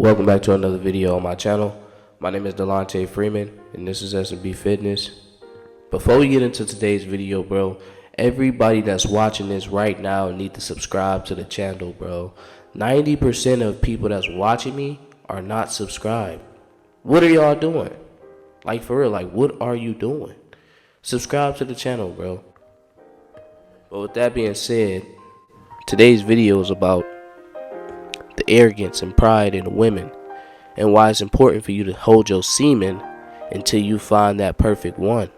Welcome back to another video on my channel. My name is Delonte Freeman and this is S.M.B Fitness. Before we get into today's video, bro, everybody that's watching this right now need to subscribe to the channel, bro. 90% of people that's watching me are not subscribed. What are y'all doing? Like, for real, like, what are you doing? Subscribe to the channel, bro. But with that being said, today's video is about the arrogance and pride in women and why it's important for you to hold your semen until you find that perfect one.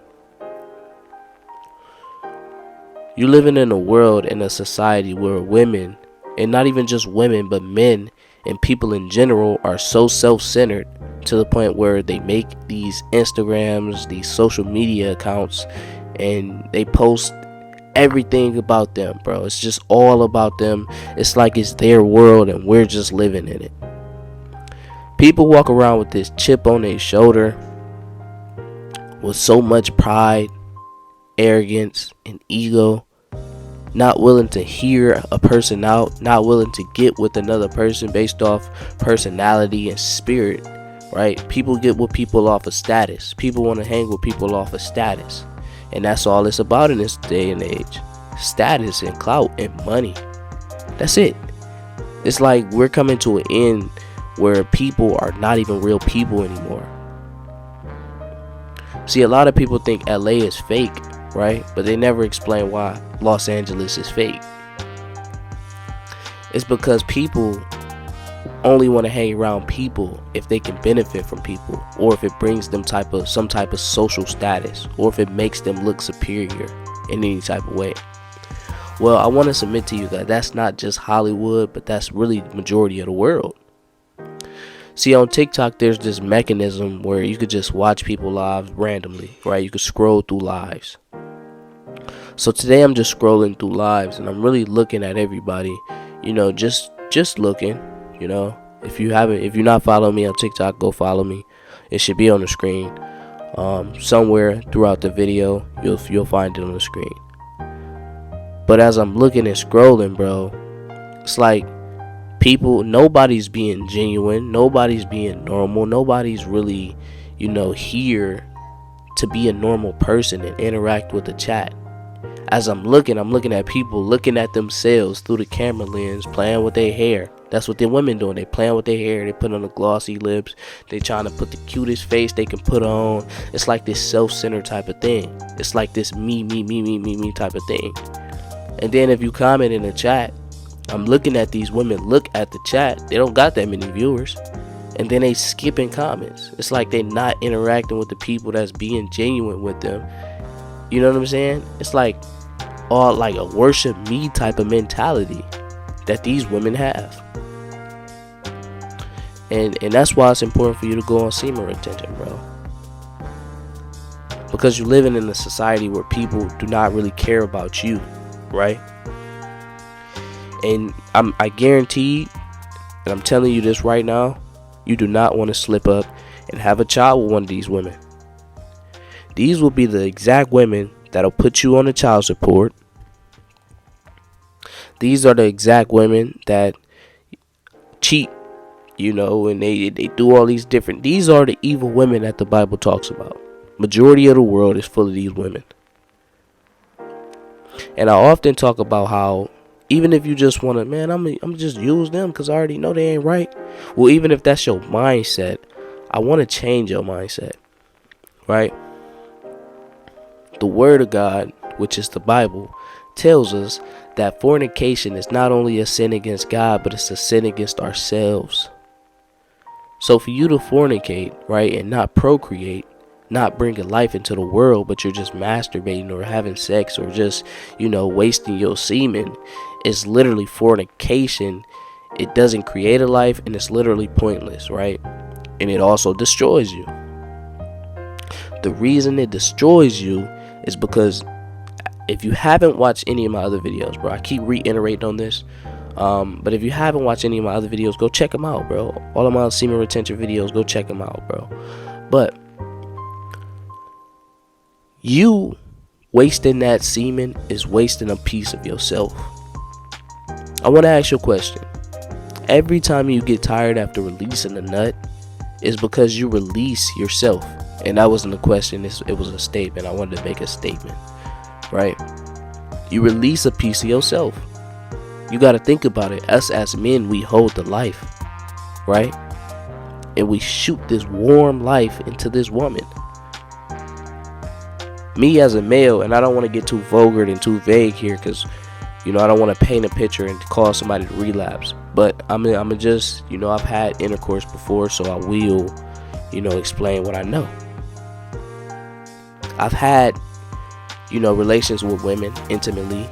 You living in a world, in a society where women, and not even just women but men and people in general, are so self-centered to the point where they make these Instagrams, these social media accounts, and they post everything about them, bro. It's just all about them. It's like it's their world and we're just living in it. People walk around with this chip on their shoulder with so much pride, arrogance, and ego, not willing to hear a person out, not willing to get with another person based off personality and spirit, right? People get with people off of status. People want to hang with people off of status. And that's all it's about in this day and age. Status and clout and money. That's it. It's like we're coming to an end where people are not even real people anymore. See, a lot of people think LA is fake, right? But they never explain why Los Angeles is fake. It's because people only want to hang around people if they can benefit from people, or if it brings them some type of social status, or if it makes them look superior in any type of way. Well, I want to submit to you that that's not just Hollywood, but that's really the majority of the world. See, on TikTok there's this mechanism where you could just watch people's lives randomly, right? You could scroll through lives. So today I'm just scrolling through lives and I'm really looking at everybody, you know, just looking. You know, if you're not following me on TikTok, go follow me. It should be on the screen. Somewhere throughout the video, you'll find it on the screen. But as I'm looking and scrolling, bro, it's like nobody's being genuine, nobody's being normal, nobody's really, you know, here to be a normal person and interact with the chat. As I'm looking at people looking at themselves through the camera lens, playing with their hair. That's what the women doing. They playing with their hair. They put on the glossy lips. They trying to put the cutest face they can put on. It's like this self-centered type of thing. It's like this me type of thing. And then if you comment in the chat, I'm looking at these women look at the chat. They don't got that many viewers. And then they skipping comments. It's like they not interacting with the people that's being genuine with them. You know what I'm saying? It's like all like a worship me type of mentality that these women have. And that's why it's important for you to go on Semen Retention, bro. Because you're living in a society where people do not really care about you, right? And I guarantee, and I'm telling you this right now, you do not want to slip up and have a child with one of these women. These will be the exact women that'll put you on the child support. These are the exact women that cheat, you know, and they do all these different. These are the evil women that the Bible talks about. Majority of the world is full of these women. And I often talk about how even if you just want to, man, I'm just use them because I already know they ain't right. Well, even if that's your mindset, I want to change your mindset, right? The Word of God, which is the Bible, tells us that fornication is not only a sin against God, but it's a sin against ourselves. So for you to fornicate, right, and not procreate, not bringing life into the world, but you're just masturbating or having sex or just, you know, wasting your semen, is literally fornication. It doesn't create a life and it's literally pointless, right? And it also destroys you. The reason it destroys you is because if you haven't watched any of my other videos, bro, I keep reiterating on this, but if you haven't watched any of my other videos, go check them out, bro. All of my Semen Retention videos, go check them out, bro. But you wasting that semen is wasting a piece of yourself. I want to ask you a question. every time you get tired after releasing the nut, is because you release yourself. And that wasn't a question, it was a statement. I wanted to make a statement, right? You release a piece of yourself. You got to think about it. Us as men, we hold the life, right? And we shoot this warm life into this woman. Me as a male, and I don't want to get too vulgar and too vague here, because I don't want to paint a picture and cause somebody to relapse. But I'm just, I've had intercourse before, so I will, explain what I know. I've had, relations with women intimately,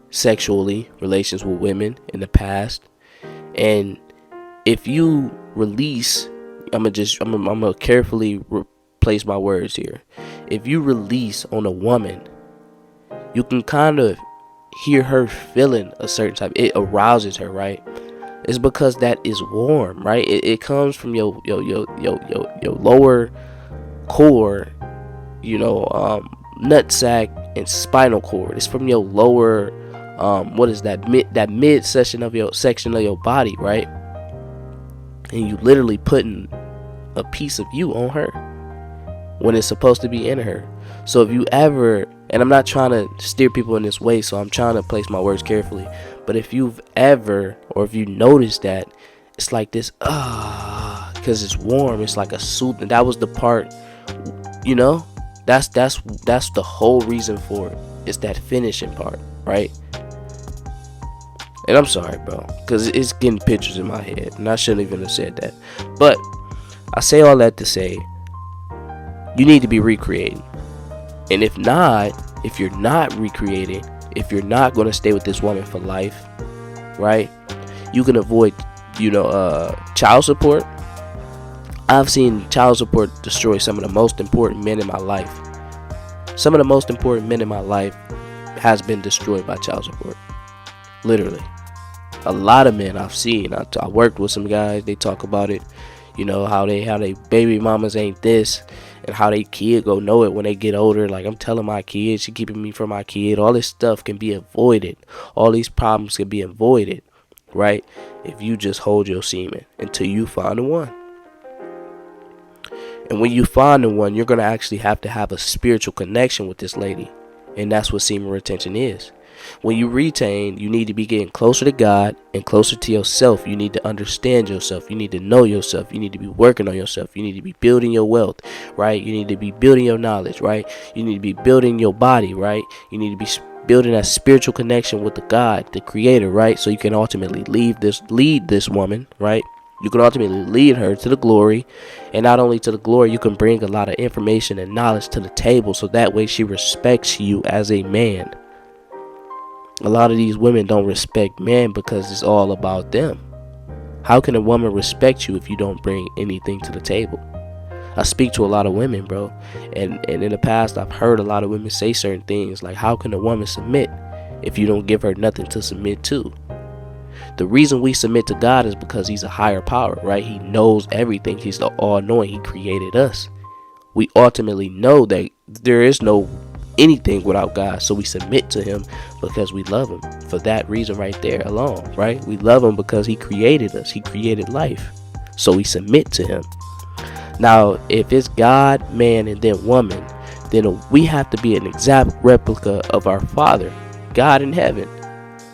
sexually, relations with women in the past. And if you release, I'm gonna carefully place my words here. If you release on a woman, you can kind of hear her feeling a certain type. It arouses her, right? It's because that is warm, right? It comes from your lower core, nutsack and spinal cord. It's from your lower, mid section of your body, right? And you literally putting a piece of you on her when it's supposed to be in her. So if you ever, and I'm not trying to steer people in this way, so I'm trying to place my words carefully, but if you've ever, or if you notice that it's like this, because it's warm, it's like a soothing. That was the part, that's the whole reason for it. It's that finishing part, right? And I'm sorry, bro, because it's getting pictures in my head, and I shouldn't even have said that. But I say all that to say, you need to be recreating. And if you're not recreating, if you're not going to stay with this woman for life, right, you can avoid, child support. I've seen child support destroy some of the most important men in my life. Some of the most important men in my life has been destroyed by child support. Literally. A lot of men I've seen. I worked with some guys. They talk about it. How they baby mamas ain't this, and how they kid go know it when they get older. Like, I'm telling my kid, she keeping me from my kid. All this stuff can be avoided. All these problems can be avoided, right? If you just hold your semen until you find the one. And when you find the one, you're going to actually have to have a spiritual connection with this lady. And that's what semen retention is. When you retain, you need to be getting closer to God and closer to yourself. You need to understand yourself. You need to know yourself. You need to be working on yourself. You need to be building your wealth, right? You need to be building your knowledge, right? You need to be building your body, right? You need to be building that spiritual connection with the God, the creator, right? So you can ultimately lead this woman, right? You can ultimately lead her to the glory. And not only to the glory, you can bring a lot of information and knowledge to the table, so that way she respects you as a man. A lot of these women don't respect men because it's all about them. How can a woman respect you if you don't bring anything to the table? I speak to a lot of women, bro. And in the past, I've heard a lot of women say certain things like, how can a woman submit if you don't give her nothing to submit to? The reason we submit to God is because he's a higher power, right? He knows everything. He's the all-knowing. He created us. We ultimately know that there is no anything without God, so we submit to him because we love him. For that reason right there alone, right? We love him because he created us. He created life, so we submit to him. Now, if it's God, man, and then woman, then we have to be an exact replica of our Father, God in heaven.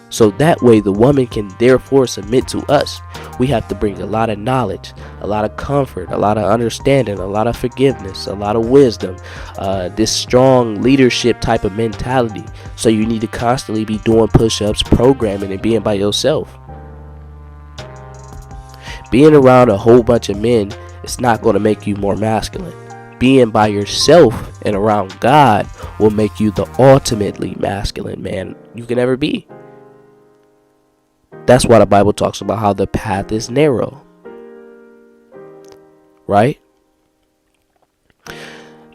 So that way the woman can therefore submit to us. We have to bring a lot of knowledge, a lot of comfort, a lot of understanding, a lot of forgiveness, a lot of wisdom, this strong leadership type of mentality. So you need to constantly be doing push-ups, programming, and being by yourself. Being around a whole bunch of men is not going to make you more masculine. Being by yourself and around God will make you the ultimately masculine man you can ever be. That's why the Bible talks about how the path is narrow. Right?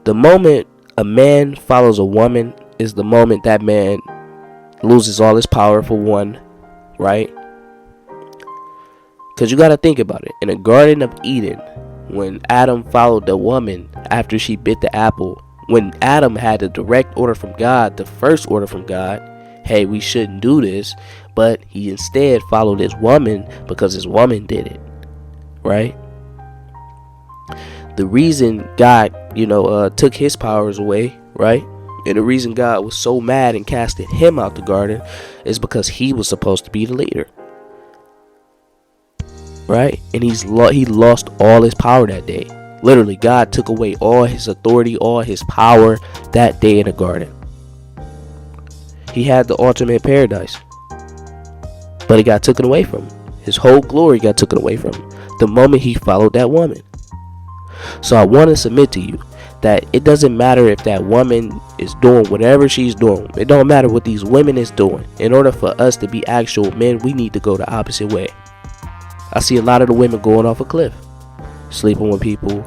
The moment a man follows a woman is the moment that man loses all his power, for one. Right? Because you got to think about it. In the Garden of Eden, when Adam followed the woman after she bit the apple, when Adam had the direct order from God, the first order from God, hey, we shouldn't do this, But he instead followed his woman because his woman did it, right? The reason God, took his powers away, right? And the reason God was so mad and casted him out the garden is because he was supposed to be the leader, right? And he lost all his power that day. Literally, God took away all his authority, all his power that day in the garden. He had the ultimate paradise, but it got taken away from him. His whole glory got taken away from him the moment he followed that woman. So I want to submit to you that it doesn't matter if that woman is doing whatever she's doing. It don't matter what these women is doing. In order for us to be actual men, we need to go the opposite way. I see a lot of the women going off a cliff, sleeping with people,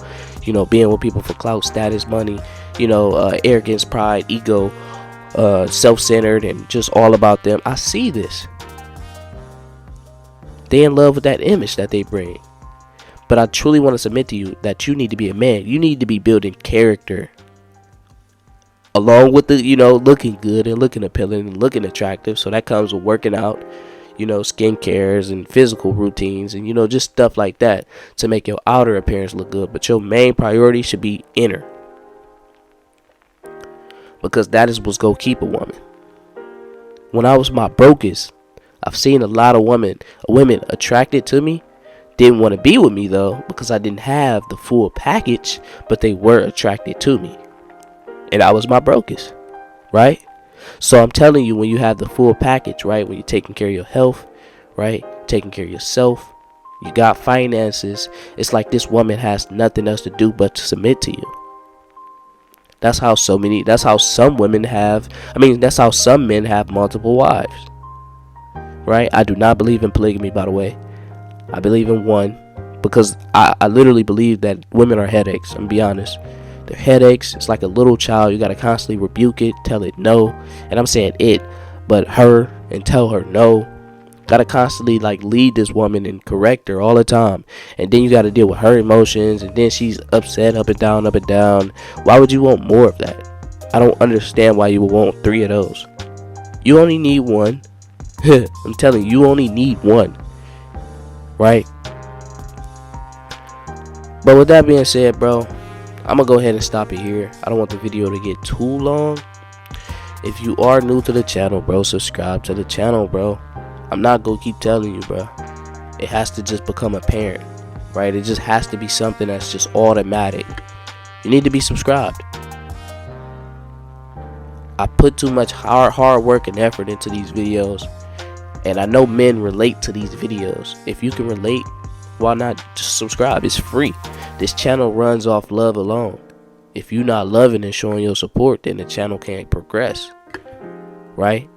being with people for clout, status, money, arrogance, pride, ego, self-centered, and just all about them. I see this. They in love with that image that they bring. But I truly want to submit to you that you need to be a man. You need to be building character, along with the, looking good and looking appealing and looking attractive. So that comes with working out, skin cares and physical routines and, just stuff like that to make your outer appearance look good. But your main priority should be inner, because that is what's going to keep a woman. When I was my brokest, I've seen a lot of women attracted to me. Didn't want to be with me though, because I didn't have the full package, but they were attracted to me. And I was my brokest, right? So I'm telling you, when you have the full package, right? When you're taking care of your health, right? Taking care of yourself, you got finances. It's like this woman has nothing else to do but to submit to you. That's how some men have multiple wives, right? I do not believe in polygamy, by the way. I believe in one, because I literally believe that women are headaches. I'm gonna be honest. They're headaches. It's like a little child. You gotta constantly rebuke it, tell it no. And I'm saying it, but her, and tell her no. Gotta constantly lead this woman and correct her all the time. And then you gotta deal with her emotions, and then she's upset up and down, up and down. Why would you want more of that? I don't understand why you would want 3 of those. You only need one. I'm telling you, you only need one. Right? But with that being said, bro, I'm gonna go ahead and stop it here. I don't want the video to get too long. If you are new to the channel, bro, subscribe to the channel, bro. I'm not gonna keep telling you, bro. It has to just become apparent, right? It just has to be something that's just automatic. You need to be subscribed. I put too much hard work and effort into these videos, and I know men relate to these videos. If you can relate, why not just subscribe? It's free. This channel runs off love alone. If you're not loving and showing your support, then the channel can't progress, right?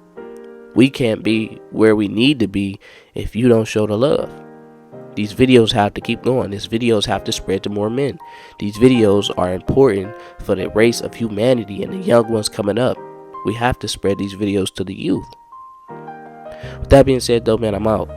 We can't be where we need to be if you don't show the love. These videos have to keep going. These videos have to spread to more men. These videos are important for the race of humanity and the young ones coming up. We have to spread these videos to the youth. With that being said, though, man, I'm out.